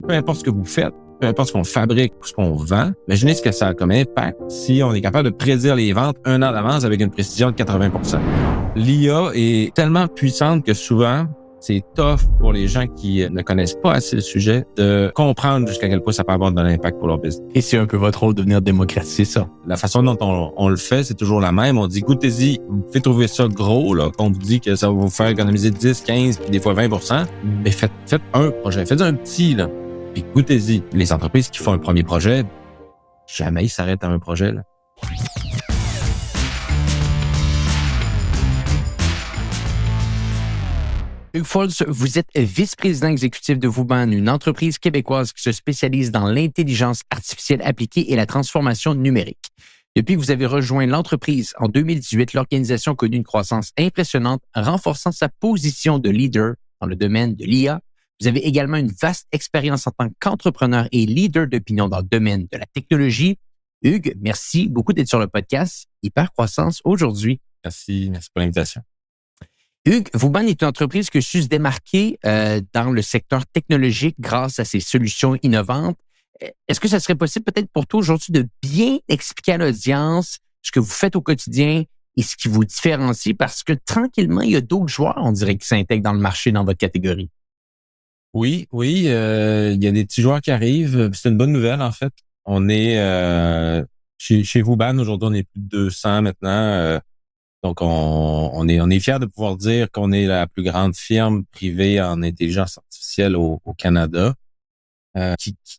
peu importe ce que vous faites, peu importe ce qu'on fabrique ou ce qu'on vend, imaginez ce que ça a comme impact si on est capable de prédire les ventes 1 an d'avance avec une précision de 80%. L'IA est tellement puissante que souvent, c'est tough pour les gens qui ne connaissent pas assez le sujet de comprendre jusqu'à quel point ça peut avoir de l'impact pour leur business. Et c'est un peu votre rôle de venir démocratiser ça. La façon dont on le fait, c'est toujours la même. On dit, goûtez-y, vous pouvez trouver ça gros, là, qu'on vous dit que ça va vous faire économiser 10, 15, puis des fois 20%. Mais faites un projet, faites un petit, là, puis goûtez-y. Les entreprises qui font un premier projet, jamais ils s'arrêtent à un projet, là. Hugues Foltz, vous êtes vice-président exécutif de Vauban, une entreprise québécoise qui se spécialise dans l'intelligence artificielle appliquée et la transformation numérique. Depuis que vous avez rejoint l'entreprise en 2018, l'organisation a connu une croissance impressionnante, renforçant sa position de leader dans le domaine de l'IA. Vous avez également une vaste expérience en tant qu'entrepreneur et leader d'opinion dans le domaine de la technologie. Hugues, merci beaucoup d'être sur le podcast Hypercroissance aujourd'hui. Merci pour l'invitation. Hugues, Vauban est une entreprise qui a su se démarquer dans le secteur technologique grâce à ses solutions innovantes. Est-ce que ça serait possible peut-être pour toi aujourd'hui de bien expliquer à l'audience ce que vous faites au quotidien et ce qui vous différencie? Parce que tranquillement, il y a d'autres joueurs, on dirait, qui s'intègrent dans le marché dans votre catégorie. Oui, il y a des petits joueurs qui arrivent. C'est une bonne nouvelle, en fait. On est chez Vauban, aujourd'hui, on est plus de 200 maintenant. Donc, on est fiers de pouvoir dire qu'on est la plus grande firme privée en intelligence artificielle au Canada.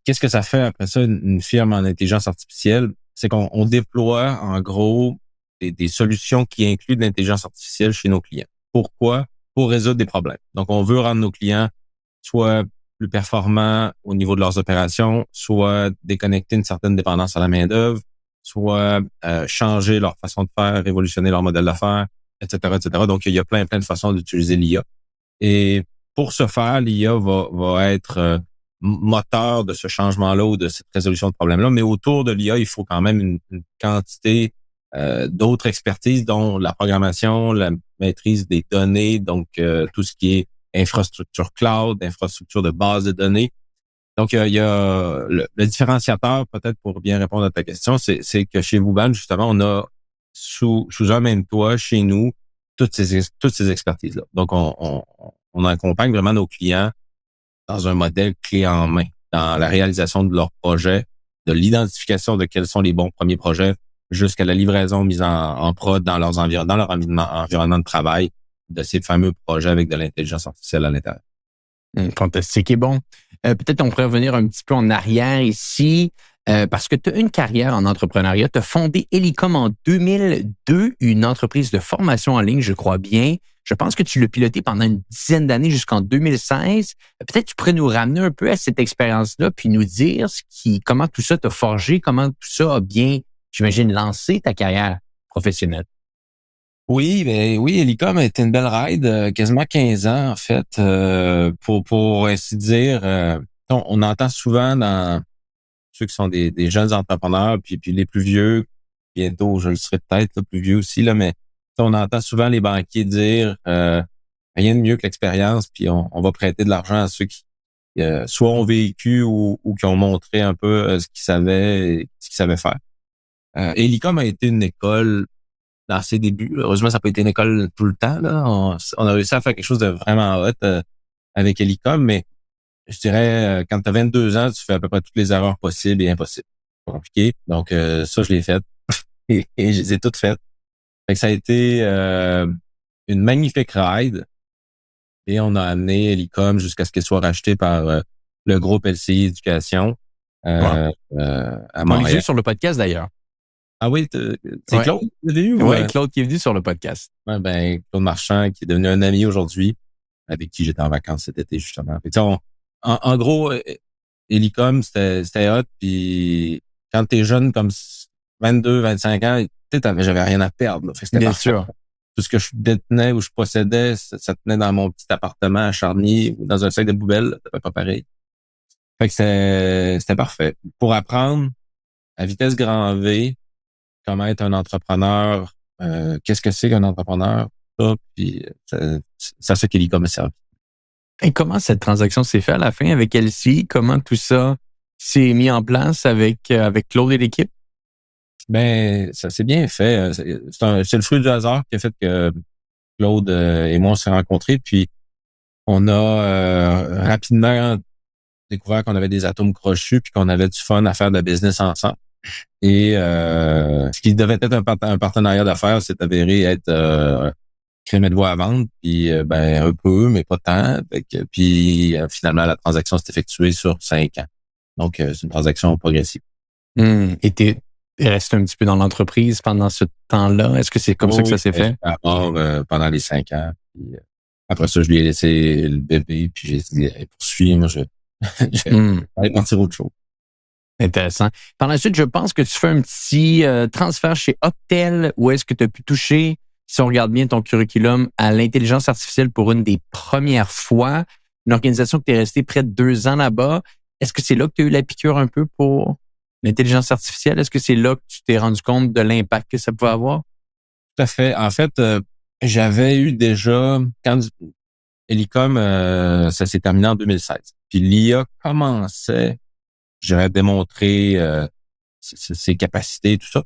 Qu'est-ce que ça fait après ça, une firme en intelligence artificielle? C'est qu'on déploie, en gros, des solutions qui incluent de l'intelligence artificielle chez nos clients. Pourquoi? Pour résoudre des problèmes. Donc, on veut rendre nos clients soit plus performants au niveau de leurs opérations, soit déconnecter une certaine dépendance à la main-d'œuvre, soit changer leur façon de faire, révolutionner leur modèle d'affaires, etc., etc. Donc, il y a plein de façons d'utiliser l'IA. Et pour ce faire, l'IA va être moteur de ce changement-là ou de cette résolution de problème-là. Mais autour de l'IA, il faut quand même une quantité d'autres expertises, dont la programmation, la maîtrise des données, donc tout ce qui est infrastructure cloud, infrastructure de base de données. Donc, il y a le différenciateur, peut-être pour bien répondre à ta question, c'est que chez Vauban, justement, on a sous un même toit, chez nous, toutes ces expertises-là. Donc, on accompagne vraiment nos clients dans un modèle clé en main, dans la réalisation de leurs projets, de l'identification de quels sont les bons premiers projets, jusqu'à la livraison mise en prod dans leur environnement de travail de ces fameux projets avec de l'intelligence artificielle à l'intérieur. Fantastique et bon. Peut-être on pourrait revenir un petit peu en arrière ici, parce que tu as une carrière en entrepreneuriat. Tu as fondé Elicom en 2002, une entreprise de formation en ligne, je crois bien. Je pense que tu l'as piloté pendant une dizaine d'années jusqu'en 2016. Peut-être tu pourrais nous ramener un peu à cette expérience-là, puis nous dire comment tout ça t'a forgé, comment tout ça a bien, j'imagine, lancé ta carrière professionnelle. Oui, Elicom a été une belle ride, quasiment 15 ans en fait, pour ainsi dire. On entend souvent dans ceux qui sont des jeunes entrepreneurs, puis les plus vieux, bientôt je le serai peut-être, là, plus vieux aussi, là, mais on entend souvent les banquiers dire rien de mieux que l'expérience, puis on va prêter de l'argent à ceux qui soit ont vécu ou qui ont montré un peu ce qu'ils savaient faire. Elicom a été une école dans ses débuts. Heureusement, ça n'a pas été une école tout le temps, là. On a réussi à faire quelque chose de vraiment hot avec Elicom, mais je dirais, quand tu as 22 ans, tu fais à peu près toutes les erreurs possibles et impossibles. C'est compliqué. Donc, ça, je l'ai fait. et je les ai toutes faites. Fait que ça a été une magnifique ride. Et on a amené Elicom jusqu'à ce qu'elle soit rachetée par le groupe LCI Éducation à On Montréal. l'a vu sur le podcast, d'ailleurs. Ah oui, c'est Ouais. Claude qui est venu? Oui, Claude qui est venu sur le podcast. Ouais, Claude Marchand, qui est devenu un ami aujourd'hui, avec qui j'étais en vacances cet été, justement. Fait que, en gros, Elicom, c'était hot, puis quand t'es jeune, comme 22, 25 ans, j'avais rien à perdre, là. Fait que c'était Bien parfait. sûr. Tout ce que je détenais ou je possédais, ça tenait dans mon petit appartement à Charny ou dans un sac de poubelle, c'était pas pareil. Fait que c'était parfait. Pour apprendre à vitesse grand V, comment être un entrepreneur, qu'est-ce que c'est qu'un entrepreneur, ça, puis ça ce qu'Elicom a servi. Et comment cette transaction s'est faite à la fin avec LC? Comment tout ça s'est mis en place avec Claude et l'équipe? Ben, ça s'est bien fait. C'est le fruit du hasard qui a fait que Claude et moi, on s'est rencontrés. Puis, on a rapidement découvert qu'on avait des atomes crochus puis qu'on avait du fun à faire de la business ensemble. Et ce qui devait être un partenariat d'affaires s'est avéré être crémer de voix à vendre. Puis, ben, un peu, mais pas tant. Puis, finalement, la transaction s'est effectuée sur 5 ans. Donc, c'est une transaction progressive. Et tu restes un petit peu dans l'entreprise pendant ce temps-là. Est-ce que c'est comme ça que ça s'est fait? À part pendant les 5 ans. Puis, après ça, je lui ai laissé le bébé, puis j'ai dit, hey, poursuis, moi, je vais aller partir autre chose. Intéressant. Par la suite, je pense que tu fais un petit transfert chez Optel où est-ce que tu as pu toucher, si on regarde bien ton curriculum, à l'intelligence artificielle pour une des premières fois. Une organisation que tu es resté près de 2 ans là-bas. Est-ce que c'est là que tu as eu la piqûre un peu pour l'intelligence artificielle? Est-ce que c'est là que tu t'es rendu compte de l'impact que ça pouvait avoir? Tout à fait. En fait, j'avais eu déjà, quand Helicom, ça s'est terminé en 2016. Puis l'IA commençait, j'aurais démontré ses capacités, tout ça.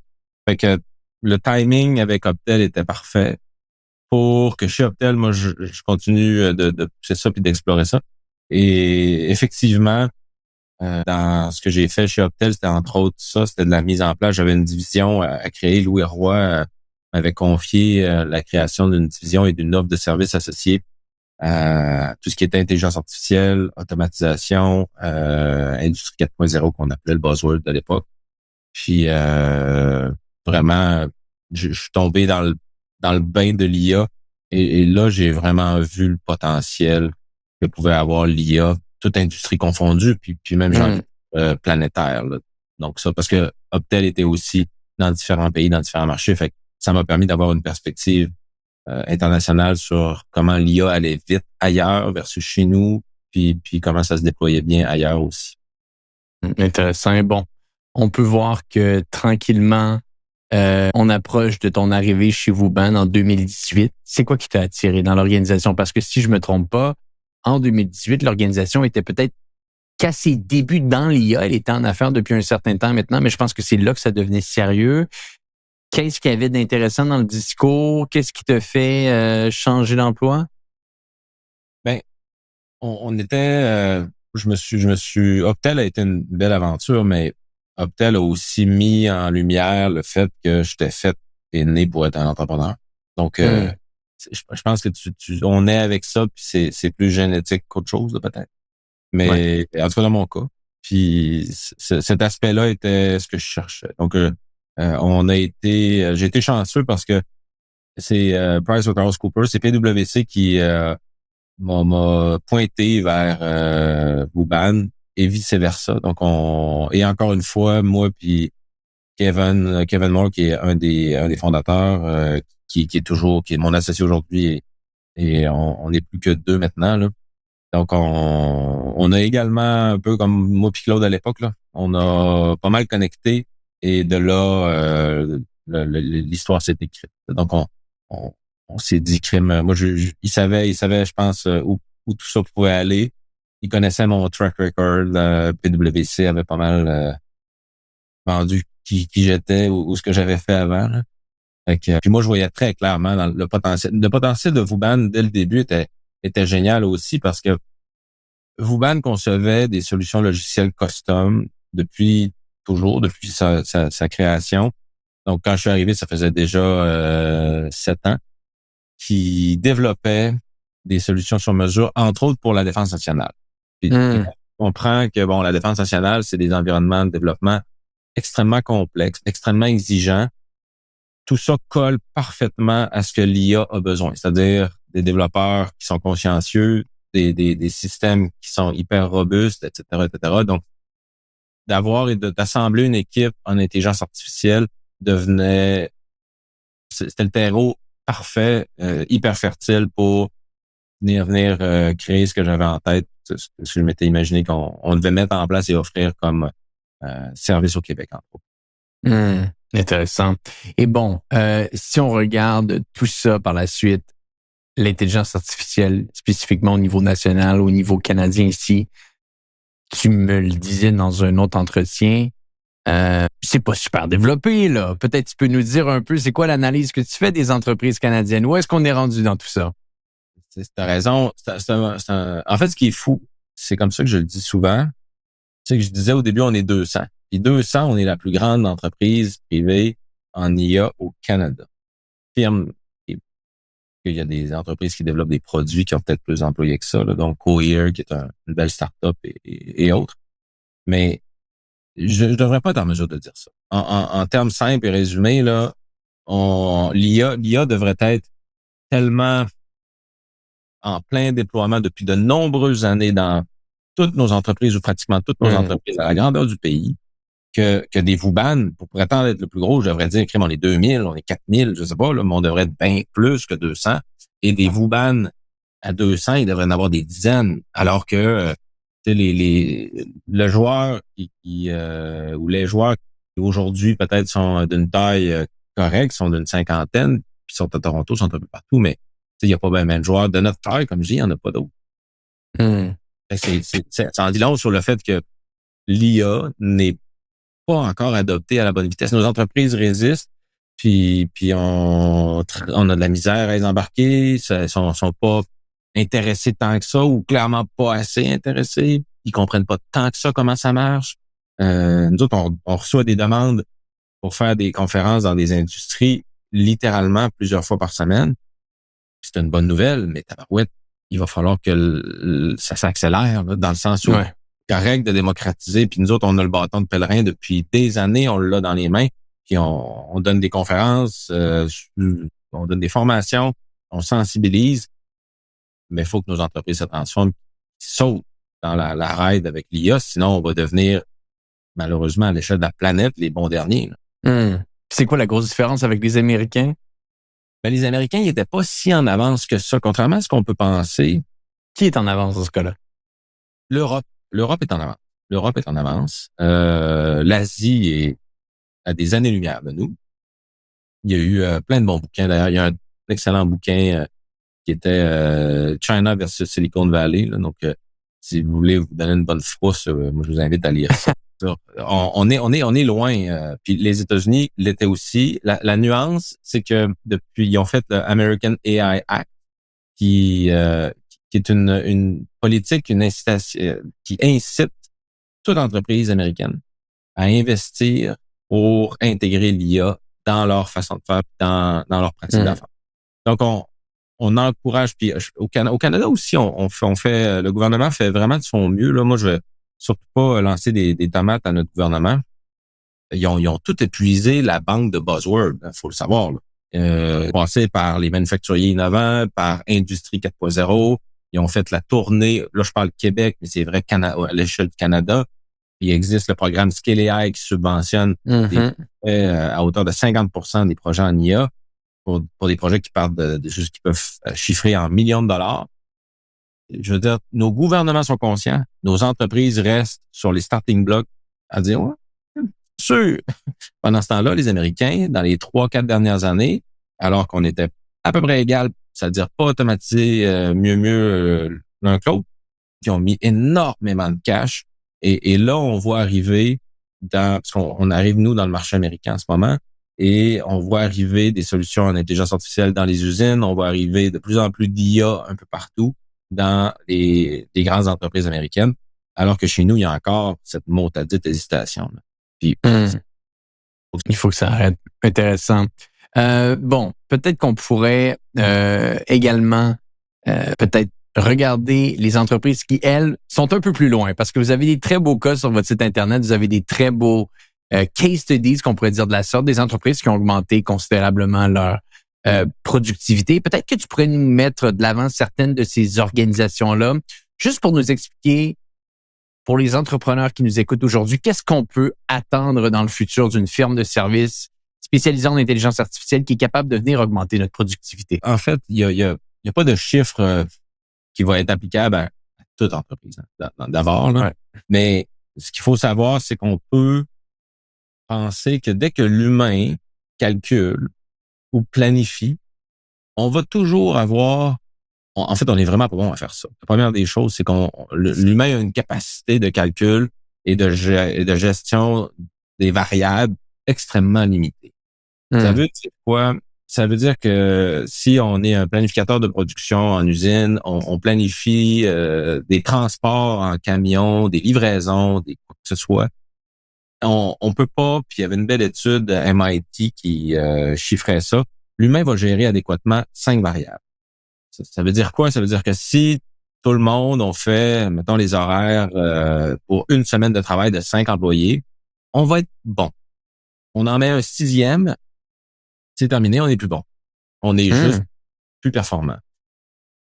Fait que le timing avec Optel était parfait pour que chez Optel, moi, je continue de pousser ça puis d'explorer ça. Et effectivement, dans ce que j'ai fait chez Optel, c'était entre autres ça, c'était de la mise en place. J'avais une division à créer. Louis Roy m'avait confié la création d'une division et d'une offre de services associés à tout ce qui était intelligence artificielle, automatisation, industrie 4.0 qu'on appelait le buzzword de l'époque. Puis vraiment, je suis tombé dans le bain de l'IA et là, j'ai vraiment vu le potentiel que pouvait avoir l'IA, toute industrie confondue, puis même genre planétaire. Là. Donc ça, parce que Optel était aussi dans différents pays, dans différents marchés, fait que ça m'a permis d'avoir une perspective internationale sur comment l'IA allait vite ailleurs versus chez nous, puis comment ça se déployait bien ailleurs aussi. Intéressant. Bon, on peut voir que tranquillement, on approche de ton arrivée chez Vauban en 2018. C'est quoi qui t'a attiré dans l'organisation? Parce que si je me trompe pas, en 2018, l'organisation était peut-être qu'à ses débuts dans l'IA. Elle était en affaires depuis un certain temps maintenant, mais je pense que c'est là que ça devenait sérieux. Qu'est-ce qu'il y avait d'intéressant dans le discours? Qu'est-ce qui te fait changer d'emploi? Ben, on était, Optel a été une belle aventure, mais Optel a aussi mis en lumière le fait que j'étais fait et né pour être un entrepreneur. Donc, je pense que on est avec ça, puis c'est plus génétique qu'autre chose, là, peut-être. Mais en tout cas, dans mon cas. Puis cet aspect-là était ce que je cherchais. Donc, j'ai été chanceux parce que c'est PricewaterhouseCoopers, c'est PwC qui m'a pointé vers Vauban et vice-versa. Donc, et encore une fois, moi puis Kevin Moore, qui est un des fondateurs, qui est mon associé aujourd'hui, et on n'est plus que 2 maintenant, là. Donc, on a également, un peu comme moi puis Claude à l'époque, là, on a pas mal connecté et de là, l'histoire s'est écrite. Donc, on s'est dit, crime, moi, il savait, je pense, où tout ça pouvait aller. Il connaissait mon track record. PwC avait pas mal vendu qui j'étais ou ce que j'avais fait avant. Là. Puis moi, je voyais très clairement dans le potentiel. Le potentiel de Vauban, dès le début, était génial aussi parce que Vauban concevait des solutions logicielles custom depuis sa création. Donc, quand je suis arrivé, ça faisait déjà 7 ans, qui développait des solutions sur mesure, entre autres pour la défense nationale. Puis, on comprend que la défense nationale, c'est des environnements de développement extrêmement complexes, extrêmement exigeants. Tout ça colle parfaitement à ce que l'IA a besoin, c'est-à-dire des développeurs qui sont consciencieux, des systèmes qui sont hyper robustes, etc., etc. Donc, d'avoir et d'assembler une équipe en intelligence artificielle c'était le terreau parfait, hyper fertile pour venir créer ce que j'avais en tête, ce que je m'étais imaginé qu'on devait mettre en place et offrir comme service au Québec, entre autres. Intéressant. Et bon, si on regarde tout ça par la suite, l'intelligence artificielle, spécifiquement au niveau national, au niveau canadien ici, tu me le disais dans un autre entretien, c'est pas super développé, là. Peut-être tu peux nous dire un peu, c'est quoi l'analyse que tu fais des entreprises canadiennes? Où est-ce qu'on est rendu dans tout ça? T'as raison. En fait, ce qui est fou, c'est comme ça que je le dis souvent, c'est que je disais au début, on est 200. Puis 200, on est la plus grande entreprise privée en IA au Canada. Firme, il y a des entreprises qui développent des produits qui ont peut-être plus d'employés que ça, là, donc Cohere, qui est une belle start-up et autres. Mais je devrais pas être en mesure de dire ça. En termes simples et résumés, là, l'IA devrait être tellement en plein déploiement depuis de nombreuses années dans toutes nos entreprises ou pratiquement toutes nos entreprises à la grandeur du pays que des VUBAN, pour prétendre être le plus gros, je devrais dire, crème, on est 2000, on est 4000, je sais pas, là, mais on devrait être bien plus que 200. Et des VUBAN à 200, il devrait en avoir des dizaines, alors que le joueur ou les joueurs qui aujourd'hui peut-être sont d'une taille correcte, sont d'une cinquantaine, puis sont à Toronto, sont un peu partout, mais il n'y a pas bien de joueurs de notre taille, comme je dis, il n'y en a pas d'autres. Ça en dit long sur le fait que l'IA n'est pas encore adopté à la bonne vitesse. Nos entreprises résistent, puis on a de la misère à les embarquer. Ils sont pas intéressés tant que ça ou clairement pas assez intéressés. Ils comprennent pas tant que ça comment ça marche. Nous autres, on reçoit des demandes pour faire des conférences dans des industries littéralement plusieurs fois par semaine. C'est une bonne nouvelle, mais tabarouette, il va falloir que ça s'accélère là, dans le sens où correct de démocratiser. Puis nous autres, on a le bâton de pèlerin depuis des années, on l'a dans les mains. Puis on donne des conférences, on donne des formations, on sensibilise. Mais il faut que nos entreprises se transforment, sautent dans la ride avec l'IA, sinon on va devenir, malheureusement, à l'échelle de la planète, les bons derniers. C'est quoi la grosse différence avec les Américains? Ben, les Américains, ils n'étaient pas si en avance que ça, contrairement à ce qu'on peut penser. Qui est en avance dans ce cas-là? L'Europe. L'Europe est en avance. L'Europe est en avance. L'Asie est à des années-lumière de nous. Il y a eu plein de bons bouquins. D'ailleurs, il y a un excellent bouquin qui était China versus Silicon Valley. Là. Donc, si vous voulez vous donner une bonne frousse, moi, je vous invite à lire ça. On est loin. Puis les États-Unis l'étaient aussi. La nuance, c'est que depuis, ils ont fait le American AI Act, qui est une politique, une incitation, qui incite toute entreprise américaine à investir pour intégrer l'IA dans leur façon de faire, dans leur pratique d'affaires. Donc, on encourage, puis au Canada aussi, on fait, le gouvernement fait vraiment de son mieux. Là, moi, je vais surtout pas lancer des tomates à notre gouvernement. Ils ont tout épuisé la banque de buzzwords, faut le savoir. Passé par les manufacturiers innovants, par Industrie 4.0. Ils ont fait la tournée, là je parle Québec, mais c'est vrai à l'échelle du Canada. Il existe le programme Scale AI qui subventionne à hauteur de 50% des projets en IA pour des projets qui partent de choses qui peuvent chiffrer en millions de dollars. Je veux dire, nos gouvernements sont conscients, nos entreprises restent sur les starting blocks à dire, ouais, sûr. Pendant ce temps-là, les Américains, dans les 3-4 dernières années, alors qu'on était à peu près égal, c'est-à-dire pas automatisé mieux l'un que l'autre, qui ont mis énormément de cash. Et là, on voit arriver parce qu'on arrive, nous, dans le marché américain en ce moment, et on voit arriver des solutions en intelligence artificielle dans les usines, on voit arriver de plus en plus d'IA un peu partout dans les grandes entreprises américaines, alors que chez nous, il y a encore cette motadite hésitation. Là. Puis, il faut que ça arrête. Intéressant. Bon, peut-être qu'on pourrait également peut-être regarder les entreprises qui, elles, sont un peu plus loin parce que vous avez des très beaux cas sur votre site Internet, vous avez des très beaux case studies, qu'on pourrait dire de la sorte, des entreprises qui ont augmenté considérablement leur productivité. Peut-être que tu pourrais nous mettre de l'avant certaines de ces organisations-là, juste pour nous expliquer, pour les entrepreneurs qui nous écoutent aujourd'hui, qu'est-ce qu'on peut attendre dans le futur d'une firme de service spécialisée en intelligence artificielle qui est capable de venir augmenter notre productivité? En fait, il y a pas de chiffre qui va être applicable à toute entreprise d'abord. Là. Ouais. Mais ce qu'il faut savoir, c'est qu'on peut penser que dès que l'humain calcule ou planifie, on va toujours avoir en fait, on est vraiment pas bon à faire ça. La première des choses, c'est l'humain a une capacité de calcul et de gestion des variables extrêmement limitée. Ça veut dire quoi? Ça veut dire que si on est un planificateur de production en usine, on planifie des transports en camion, des livraisons, des quoi que ce soit, on peut pas, puis il y avait une belle étude à MIT qui chiffrait ça, l'humain va gérer adéquatement 5 variables. Ça veut dire quoi? Ça veut dire que si tout le monde, on fait, mettons, les horaires pour une semaine de travail de 5 employés, on va être bon. On en met un 6e, c'est terminé, on est plus bon. On est juste plus performant.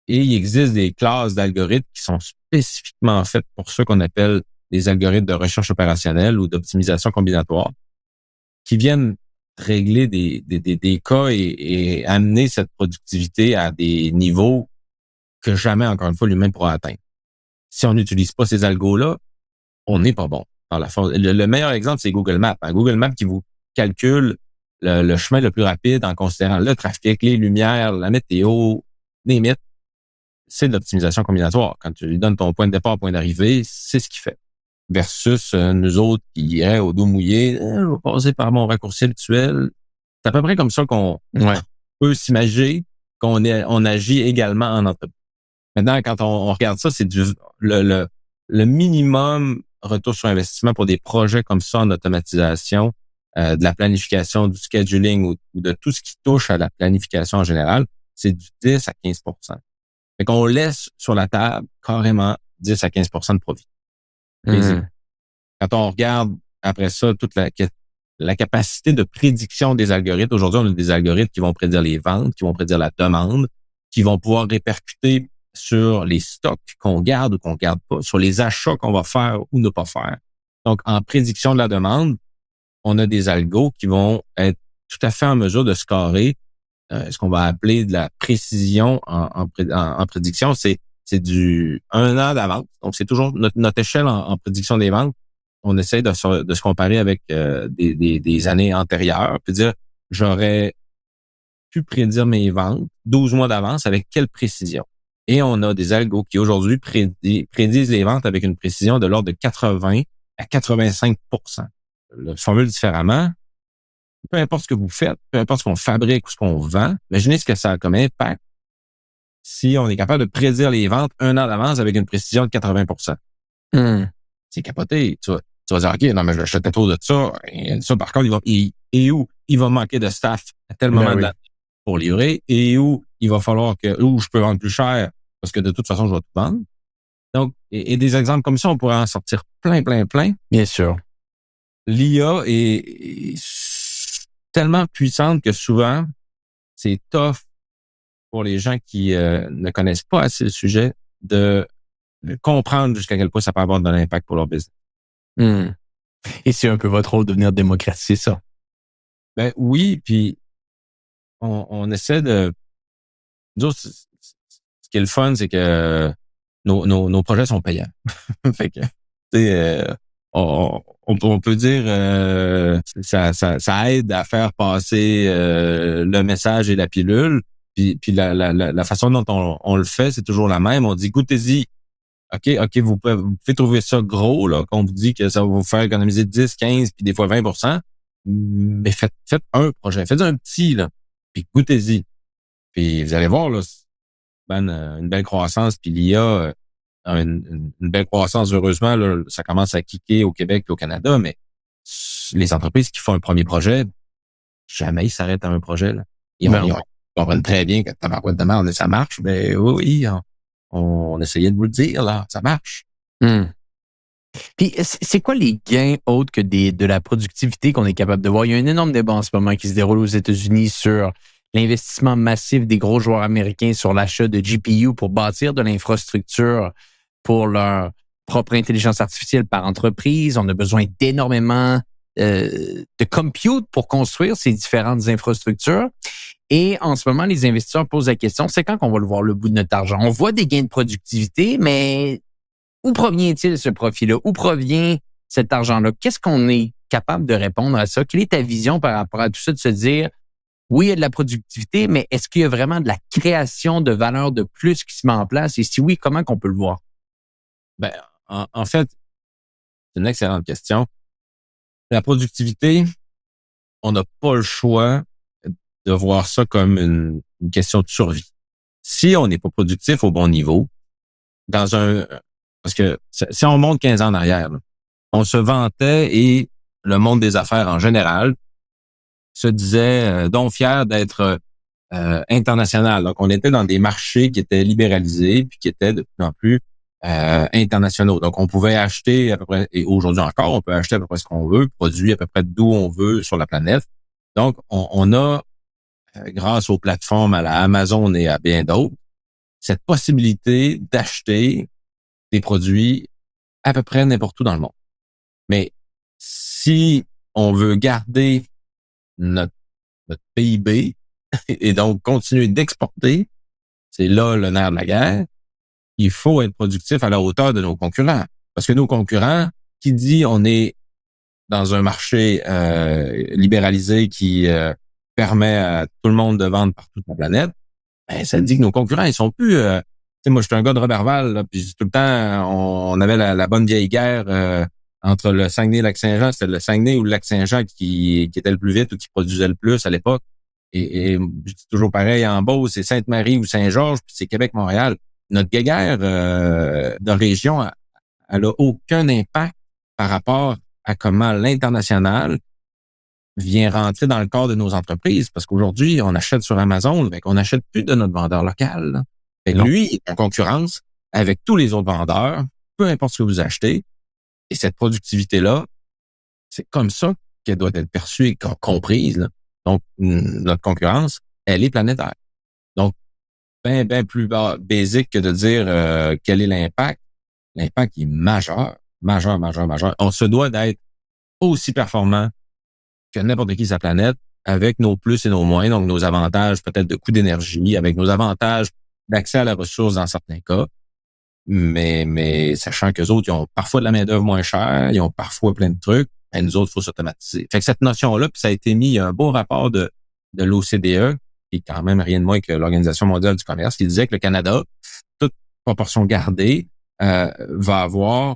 Et il existe des classes d'algorithmes qui sont spécifiquement faites pour ceux qu'on appelle des algorithmes de recherche opérationnelle ou d'optimisation combinatoire, qui viennent régler des cas et amener cette productivité à des niveaux que jamais, encore une fois, l'humain pourra atteindre. Si on n'utilise pas ces algos-là, on n'est pas bon. Le meilleur exemple, c'est Google Maps. Google Maps qui vous calcule le chemin le plus rapide en considérant le trafic, les lumières, la météo, les limites. C'est de l'optimisation combinatoire. Quand tu lui donnes ton point de départ, point d'arrivée, c'est ce qu'il fait. Versus nous autres qui iraient au dos mouillé, je vais passer par mon raccourci habituel. C'est à peu près comme ça qu'on peut s'imaginer qu'on agit également en entreprise. Maintenant, quand on regarde ça, c'est le minimum retour sur investissement pour des projets comme ça en automatisation, de la planification, du scheduling ou de tout ce qui touche à la planification en général, c'est du 10 à 15 %. Fait qu'on laisse sur la table carrément 10 à 15 % de profit. Quand on regarde après ça toute la capacité de prédiction des algorithmes, aujourd'hui, on a des algorithmes qui vont prédire les ventes, qui vont prédire la demande, qui vont pouvoir répercuter sur les stocks qu'on garde ou qu'on garde pas, sur les achats qu'on va faire ou ne pas faire. Donc, en prédiction de la demande, on a des algos qui vont être tout à fait en mesure de scorer ce qu'on va appeler de la précision en prédiction. C'est du 1 an d'avance. Donc, c'est toujours notre échelle en prédiction des ventes. On essaie de se comparer avec des années antérieures, puis dire, j'aurais pu prédire mes ventes 12 mois d'avance avec quelle précision. Et on a des algos qui aujourd'hui prédisent les ventes avec une précision de l'ordre de 80 à 85 %. Je formule différemment. Peu importe ce que vous faites, peu importe ce qu'on fabrique ou ce qu'on vend, imaginez ce que ça a comme impact si on est capable de prédire les ventes 1 an d'avance avec une précision de 80 %. C'est capoté. Tu vas dire, OK, non, mais je l'achetais trop de ça. Et ça, par contre, il va manquer de staff à tel moment de l'année pour livrer et où il va falloir où je peux vendre plus cher parce que de toute façon, je vais tout vendre. Donc, et des exemples comme ça, on pourrait en sortir plein. Bien sûr. L'IA est tellement puissante que souvent, c'est tough pour les gens qui ne connaissent pas assez le sujet de comprendre jusqu'à quel point ça peut avoir de l'impact pour leur business. Et c'est un peu votre rôle de venir démocratiser ça. Ben oui, puis on essaie de... Nous autres, ce qui est le fun, c'est que nos projets sont payants. Fait que, tu sais, on peut dire ça aide à faire passer le message et la pilule. Puis la façon dont on le fait, c'est toujours la même. On dit goûtez-y. OK, vous pouvez trouver ça gros, là, qu'on vous dit que ça va vous faire économiser 10, 15, puis des fois 20 %. Mais faites un projet. Faites un petit, là. Puis goûtez-y. Puis vous allez voir, là, une belle croissance, puis l'IA une belle croissance, heureusement, là, ça commence à kicker au Québec et au Canada, mais les entreprises qui font un premier projet, jamais ils s'arrêtent à un projet. Là. Ils comprennent très bien que tabarouette de merde, ça marche, mais oui, on essayait de vous le dire, là, ça marche. Puis, c'est quoi les gains autres que de la productivité qu'on est capable de voir? Il y a un énorme débat en ce moment qui se déroule aux États-Unis sur l'investissement massif des gros joueurs américains sur l'achat de GPU pour bâtir de l'infrastructure pour leur propre intelligence artificielle par entreprise. On a besoin d'énormément de compute pour construire ces différentes infrastructures. Et en ce moment, les investisseurs posent la question, c'est quand qu'on va le voir le bout de notre argent? On voit des gains de productivité, mais où provient-il ce profit-là? Où provient cet argent-là? Qu'est-ce qu'on est capable de répondre à ça? Quelle est ta vision par rapport à tout ça, de se dire, oui, il y a de la productivité, mais est-ce qu'il y a vraiment de la création de valeur de plus qui se met en place? Et si oui, comment qu'on peut le voir? Ben, en fait, c'est une excellente question. La productivité, on n'a pas le choix de voir ça comme une question de survie. Si on n'est pas productif au bon niveau, parce que si on monte 15 ans en arrière, là, on se vantait et le monde des affaires en général se disait donc fier d'être international. Donc, on était dans des marchés qui étaient libéralisés puis qui étaient de plus en plus internationaux. Donc, on pouvait acheter à peu près, et aujourd'hui encore, on peut acheter à peu près ce qu'on veut, produire à peu près d'où on veut sur la planète. Donc, on a, grâce aux plateformes à la Amazon et à bien d'autres, cette possibilité d'acheter des produits à peu près n'importe où dans le monde. Mais si on veut garder notre PIB et donc continuer d'exporter, c'est là le nerf de la guerre, il faut être productif à la hauteur de nos concurrents. Parce que nos concurrents, qui dit on est dans un marché libéralisé qui permet à tout le monde de vendre partout sur la planète, ben, ça dit que nos concurrents, ils sont plus... tu sais, moi, je suis un gars de Robertval, là, puis tout le temps, on avait la bonne vieille guerre entre le Saguenay et le Lac-Saint-Jean. C'était le Saguenay ou le Lac-Saint-Jean qui était le plus vite ou qui produisait le plus à l'époque. Et je dis toujours pareil, en Beauce, c'est Sainte-Marie ou Saint-Georges, puis c'est Québec-Montréal. Notre guerre de région, elle a aucun impact par rapport à comment l'international vient rentrer dans le corps de nos entreprises. Parce qu'aujourd'hui, on achète sur Amazon, on n'achète plus de notre vendeur local. Là. Fait que lui, il est en concurrence avec tous les autres vendeurs, peu importe ce que vous achetez. Et cette productivité-là, c'est comme ça qu'elle doit être perçue et comprise. Là. Donc, notre concurrence, elle est planétaire. Donc, bien plus basique que de dire quel est l'impact. L'impact est majeur, majeur, majeur, majeur. On se doit d'être aussi performant que n'importe qui sur la planète avec nos plus et nos moins, donc nos avantages peut-être de coût d'énergie, avec nos avantages d'accès à la ressource dans certains cas, mais sachant qu'eux autres, ils ont parfois de la main-d'œuvre moins chère, ils ont parfois plein de trucs, et nous autres, il faut s'automatiser. Fait que cette notion-là, puis ça a été mis, il y a un beau rapport de l'OCDE, qui est quand même rien de moins que l'Organisation mondiale du commerce, qui disait que le Canada, toute proportion gardée, va avoir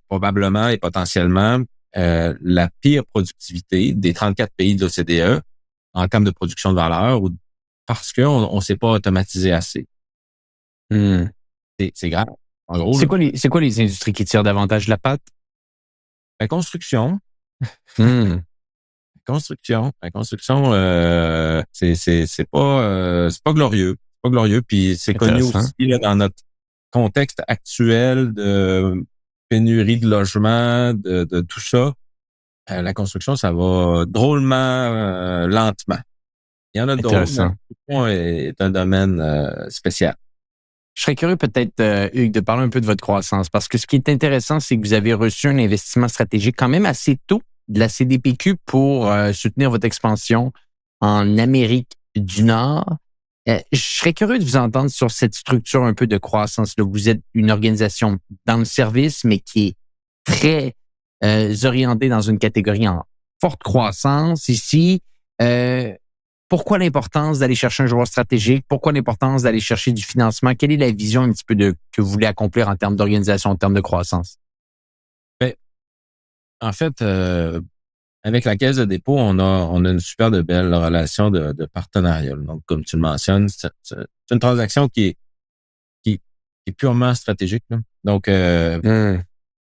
probablement et potentiellement la pire productivité des 34 pays de l'OCDE en termes de production de valeur parce qu'on ne s'est pas automatisé assez. C'est grave. En gros, C'est quoi les industries qui tirent davantage la patte? La construction. La construction, c'est pas glorieux. C'est pas glorieux. Puis c'est connu aussi là, dans notre contexte actuel de pénurie de logements, de tout ça. La construction, ça va drôlement lentement. Il y en a d'autres. La construction est un domaine spécial. Je serais curieux peut-être, Hugues, de parler un peu de votre croissance parce que ce qui est intéressant, c'est que vous avez reçu un investissement stratégique quand même assez tôt de la CDPQ pour soutenir votre expansion en Amérique du Nord. Je serais curieux de vous entendre sur cette structure un peu de croissance. Là. Vous êtes une organisation dans le service, mais qui est très orientée dans une catégorie en forte croissance ici. Pourquoi l'importance d'aller chercher un joueur stratégique? Pourquoi l'importance d'aller chercher du financement? Quelle est la vision un petit peu que vous voulez accomplir en termes d'organisation, en termes de croissance? Ben, en fait, avec la Caisse de dépôt, on a une super de belle relation de partenariat. Donc, comme tu le mentionnes, c'est une transaction qui est purement stratégique. Là. Donc,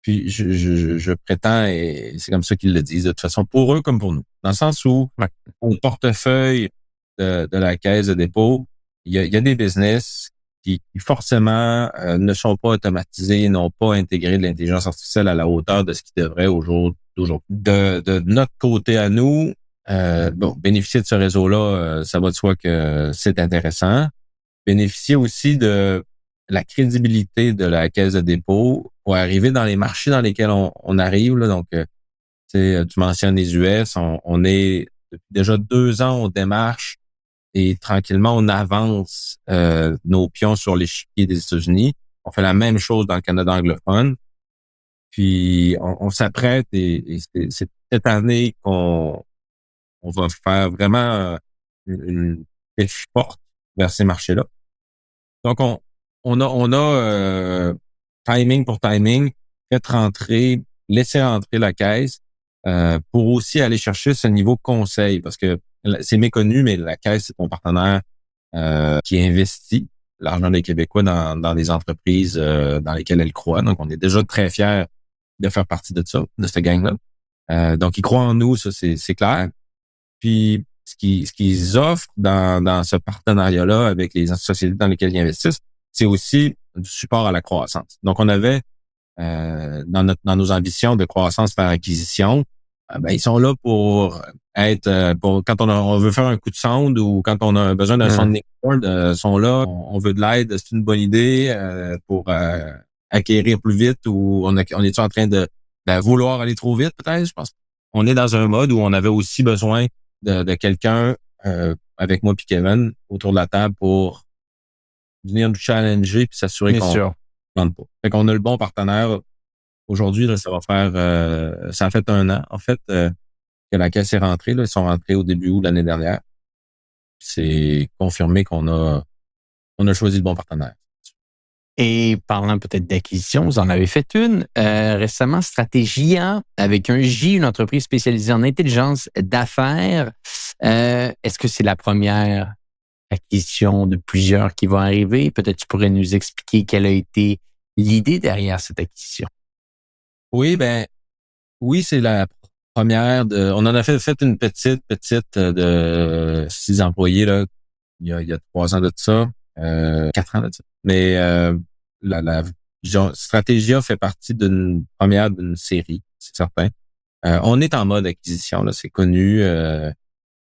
puis je prétends, et c'est comme ça qu'ils le disent, de toute façon, pour eux comme pour nous. Dans le sens où, au portefeuille de la Caisse de dépôt, il y a des business qui forcément ne sont pas automatisés, n'ont pas intégré de l'intelligence artificielle à la hauteur de ce qu'ils devraient au jour d'aujourd'hui. De notre côté à nous, bénéficier de ce réseau-là, ça va de soi que c'est intéressant. Bénéficier aussi de la crédibilité de la Caisse de dépôt pour arriver dans les marchés dans lesquels on arrive. Là, donc, tu mentionnes les US, on est depuis déjà 2 ans, on démarche et tranquillement, on avance nos pions sur l'échiquier des États-Unis. On fait la même chose dans le Canada anglophone. Puis, on s'apprête et c'est cette année qu'on va faire vraiment une pitch forte vers ces marchés-là. Donc, on a timing pour timing, laisser rentrer la caisse pour aussi aller chercher ce niveau conseil, parce que c'est méconnu, mais la caisse, c'est ton partenaire qui investit l'argent des Québécois dans des entreprises dans lesquelles elle croit. Donc, on est déjà très fiers de faire partie de ça, de cette gang-là. Donc, ils croient en nous, ça, c'est clair. Puis, ce qu'ils offrent dans ce partenariat-là avec les sociétés dans lesquelles ils investissent, c'est aussi du support à la croissance. Donc, on avait dans nos ambitions de croissance par acquisition, ils sont là pour être pour quand on veut faire un coup de sonde ou quand on a besoin d'un sounding board, ils sont là. On veut de l'aide, c'est une bonne idée pour acquérir plus vite ou on est en train de vouloir aller trop vite peut-être. Je pense on est dans un mode où on avait aussi besoin de quelqu'un avec moi puis Kevin autour de la table pour venir nous challenger puis s'assurer qu'on ne plante pas. Fait qu'on a le bon partenaire. Aujourd'hui, là, ça va faire ça a fait 1 an, en fait, que la caisse est rentrée. Là. Ils sont rentrés au début août de l'année dernière. C'est confirmé qu'on a choisi le bon partenaire. Et parlant peut-être d'acquisition, vous en avez fait une récemment, Stratégia, avec un J, une entreprise spécialisée en intelligence d'affaires. Est-ce que c'est la première acquisition de plusieurs qui vont arriver? Peut-être tu pourrais nous expliquer quelle a été l'idée derrière cette acquisition. Oui, c'est la première on en a fait une petite de 6 employés là, il y a 3 ans de ça, 4 ans de ça. Mais la Stratégia fait partie d'une première d'une série, c'est certain. On est en mode acquisition, là, c'est connu.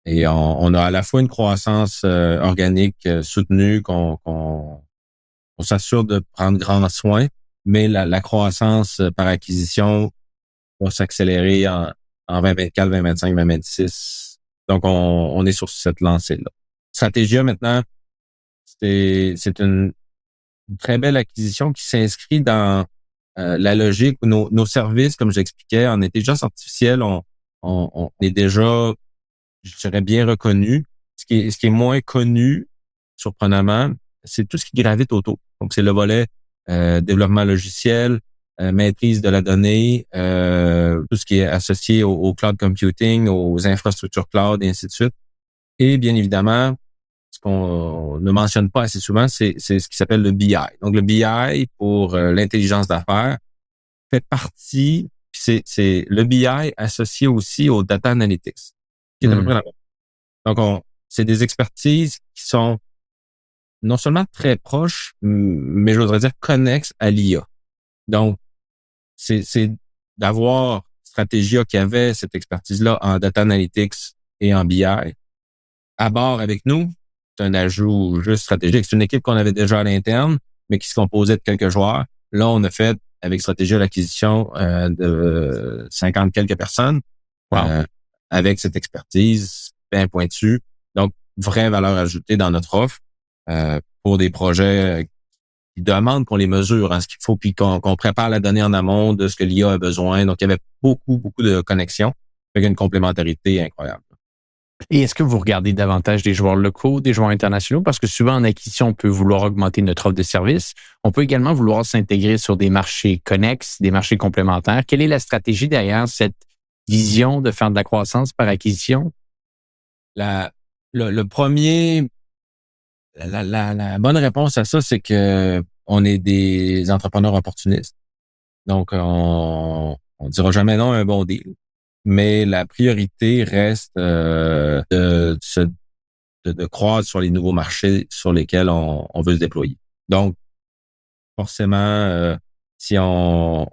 Et on a à la fois une croissance organique soutenue qu'on s'assure de prendre grand soin, mais la croissance par acquisition va s'accélérer en 2024, 2025, 2026. Donc, on est sur cette lancée-là. Stratégia, maintenant, c'est une très belle acquisition qui s'inscrit dans la logique où nos services, comme j'expliquais, en intelligence artificielle, on est déjà, je dirais, bien reconnu. Ce qui est moins connu, surprenamment, c'est tout ce qui gravite autour. Donc, c'est le volet développement logiciel, maîtrise de la donnée, tout ce qui est associé au cloud computing, aux infrastructures cloud et ainsi de suite. Et bien évidemment, ce qu'on ne mentionne pas assez souvent, c'est ce qui s'appelle le BI. Donc, le BI, pour l'intelligence d'affaires, fait partie, c'est le BI associé aussi au data analytics, qui est à peu près la même. Donc, c'est des expertises qui sont non seulement très proches, mais j'oserais dire connexes à l'IA. Donc, c'est d'avoir Stratégia qui avait cette expertise-là en data analytics et en BI à bord avec nous. C'est un ajout juste stratégique. C'est une équipe qu'on avait déjà à l'interne, mais qui se composait de quelques joueurs. Là, on a fait avec Stratégia l'acquisition de 50 quelques personnes avec cette expertise bien pointue. Donc, vraie valeur ajoutée dans notre offre pour des projets qui demandent qu'on les mesure, ce qu'il faut, puis qu'on prépare la donnée en amont de ce que l'IA a besoin. Donc, il y avait beaucoup de connexions avec une complémentarité incroyable. Et est-ce que vous regardez davantage des joueurs locaux, des joueurs internationaux? Parce que souvent, en acquisition, on peut vouloir augmenter notre offre de service. On peut également vouloir s'intégrer sur des marchés connexes, des marchés complémentaires. Quelle est la stratégie derrière cette vision de faire de la croissance par acquisition? La bonne réponse à ça, c'est que on est des entrepreneurs opportunistes. Donc, on dira jamais non à un bon deal. Mais la priorité reste de croître sur les nouveaux marchés sur lesquels on veut se déployer. Donc, forcément, si on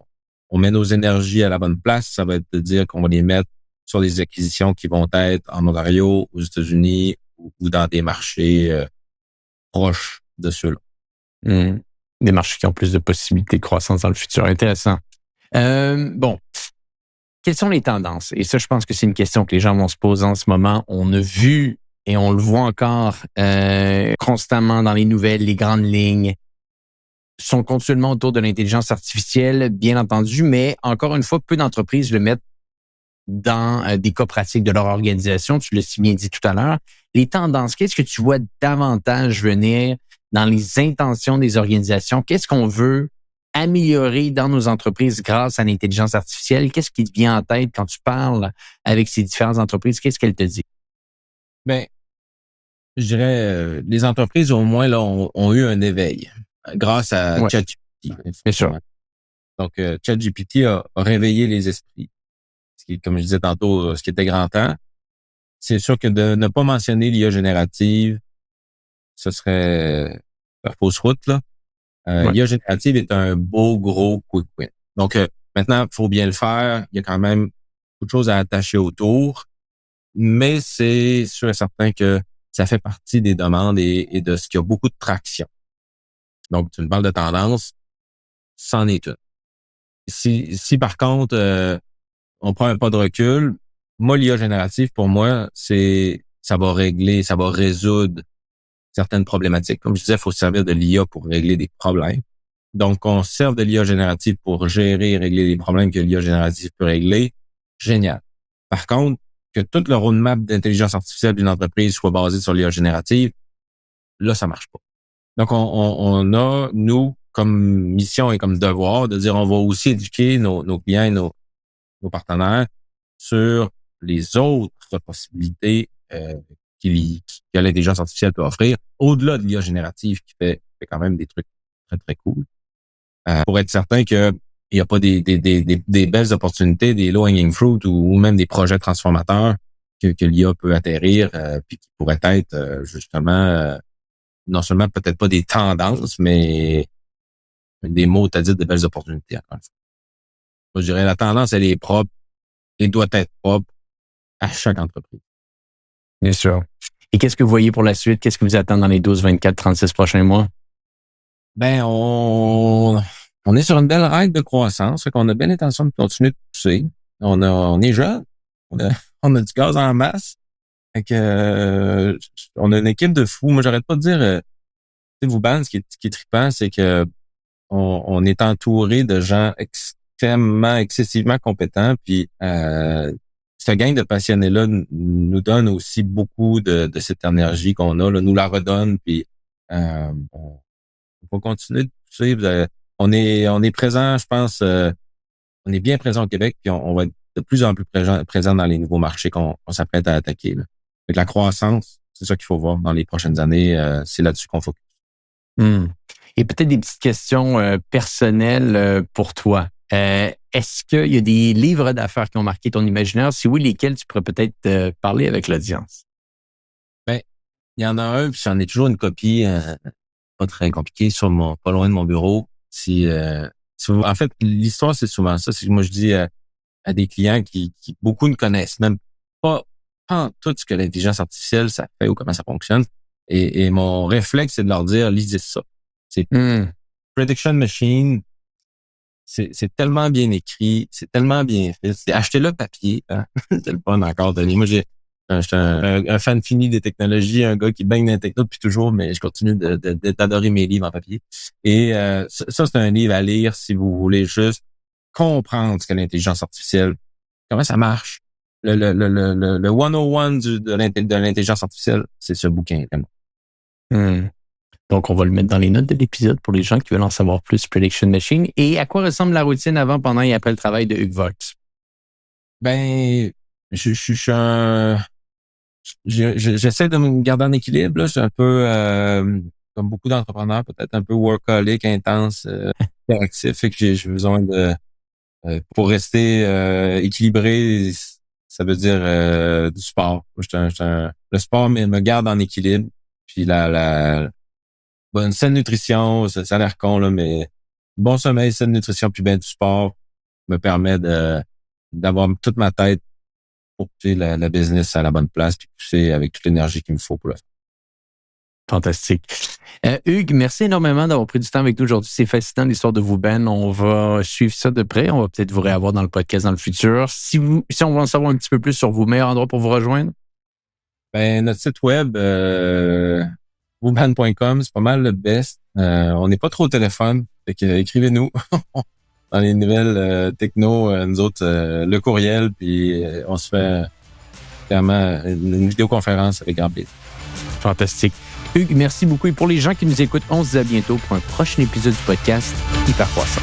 met nos énergies à la bonne place, ça va être de dire qu'on va les mettre sur des acquisitions qui vont être en Ontario, aux États-Unis ou dans des marchés proches de ceux-là. Des marchés qui ont plus de possibilités de croissance dans le futur. Intéressant. Bon. Quelles sont les tendances? Et ça, je pense que c'est une question que les gens vont se poser en ce moment. On a vu et on le voit encore constamment dans les nouvelles, les grandes lignes sont continuellement autour de l'intelligence artificielle, bien entendu, mais encore une fois, peu d'entreprises le mettent dans des cas pratiques de leur organisation. Tu l'as si bien dit tout à l'heure. Les tendances, qu'est-ce que tu vois davantage venir dans les intentions des organisations? Qu'est-ce qu'on veut améliorer dans nos entreprises grâce à l'intelligence artificielle? Qu'est-ce qui te vient en tête quand tu parles avec ces différentes entreprises? Qu'est-ce qu'elles te disent? Ben, je dirais, les entreprises, au moins, là, ont eu un éveil grâce à Oui, ChatGPT. bien sûr. Donc, ChatGPT a réveillé les esprits. Ce qui, comme je disais tantôt, ce qui était grand temps. C'est sûr que de ne pas mentionner l'IA générative, ce serait faire fausse route, là. Ouais. L'IA générative est un beau, gros quick win. Donc, maintenant, il faut bien le faire. Il y a quand même beaucoup de choses à attacher autour. Mais c'est sûr et certain que ça fait partie des demandes et de ce qui a beaucoup de traction. Donc, tu me parles de tendance, c'en est une. Si par contre, on prend un pas de recul, moi, l'IA générative, pour moi, ça va régler, ça va résoudre certaines problématiques. Comme je disais, il faut se servir de l'IA pour régler des problèmes. Donc, on se sert de l'IA générative pour gérer et régler les problèmes que l'IA générative peut régler. Génial. Par contre, que toute le roadmap d'intelligence artificielle d'une entreprise soit basé sur l'IA générative, là, ça marche pas. Donc, on a, nous, comme mission et comme devoir, de dire on va aussi éduquer nos clients et nos partenaires sur les autres possibilités que l'intelligence artificielle peut offrir, au-delà de l'IA générative qui fait quand même des trucs très, très cool. Pour être certain qu'il n'y a pas des belles opportunités, des low-hanging fruit ou même des projets transformateurs que l'IA peut atterrir, puis qui pourraient être justement non seulement peut-être pas des tendances, mais des mots, t'as dit, de belles opportunités. Encore une fois. Je dirais la tendance, elle est propre et doit être propre à chaque entreprise. Bien sûr. Et qu'est-ce que vous voyez pour la suite? Qu'est-ce que vous attendez dans les 12, 24, 36 prochains mois? Ben, on est sur une belle règle de croissance, fait qu'on a bien l'intention de continuer de pousser. On est jeune, on a du gaz en masse. Fait que on a une équipe de fous. Moi, j'arrête pas de dire, Vauban, ce qui est trippant, c'est que on est entouré de gens extrêmement, excessivement compétents. Puis ce gang de passionnés-là nous donne aussi beaucoup de cette énergie qu'on a, là, nous la redonne. Puis on va continuer de pousser. On est présent, je pense, on est bien présent au Québec, puis on va être de plus en plus présent dans les nouveaux marchés qu'on s'apprête à attaquer. Là. Avec la croissance, c'est ça qu'il faut voir dans les prochaines années. C'est là-dessus qu'on focus. Et peut-être des petites questions personnelles pour toi. Est-ce qu'il y a des livres d'affaires qui ont marqué ton imaginaire? Si oui, lesquels tu pourrais peut-être parler avec l'audience? Ben, il y en a un, puis j'en ai toujours une copie pas très compliquée pas loin de mon bureau. En fait, l'histoire, c'est souvent ça. C'est que moi, je dis à des clients qui beaucoup ne connaissent même pas en tout ce que l'intelligence artificielle, ça fait ou comment ça fonctionne. Et mon réflexe, c'est de leur dire, lisez ça. C'est Prediction Machine. C'est tellement bien écrit, c'est tellement bien fait. Achetez-le papier. Hein? C'est le fun encore, Denis. Moi, j'étais un fan fini des technologies, un gars qui baigne dans les technos depuis toujours, mais je continue d'adorer mes livres en papier. Et ça, c'est un livre à lire si vous voulez juste comprendre ce qu'est l'intelligence artificielle, comment ça marche. Le 101 de l'intelligence artificielle, c'est ce bouquin. Donc, on va le mettre dans les notes de l'épisode pour les gens qui veulent en savoir plus Prediction Machine. Et à quoi ressemble la routine avant, pendant et après le travail de Hugues Vogt? Ben, j'essaie de me garder en équilibre. Là. Je suis un peu, comme beaucoup d'entrepreneurs, peut-être un peu workaholic, intense, actif. Fait que j'ai besoin de... pour rester équilibré, ça veut dire du sport. Le sport me garde en équilibre. Puis une saine nutrition, ça a l'air con, là, mais bon sommeil, saine nutrition, puis bien du sport me permet d'avoir toute ma tête pour pousser la business à la bonne place, puis pousser avec toute l'énergie qu'il me faut pour le faire. Fantastique. Hugues, merci énormément d'avoir pris du temps avec nous aujourd'hui. C'est fascinant l'histoire de Vauban. On va suivre ça de près. On va peut-être vous réavoir dans le podcast dans le futur. Si on veut en savoir un petit peu plus sur vous, meilleur endroit pour vous rejoindre? Ben, notre site web, vauban.com, c'est pas mal le best. On n'est pas trop au téléphone, fait que écrivez-nous. dans les nouvelles techno, nous autres, le courriel, puis on se fait clairement une vidéoconférence avec grand plaisir. Fantastique. Hugues, merci beaucoup. Et pour les gens qui nous écoutent, on se dit à bientôt pour un prochain épisode du podcast Hypercroissance.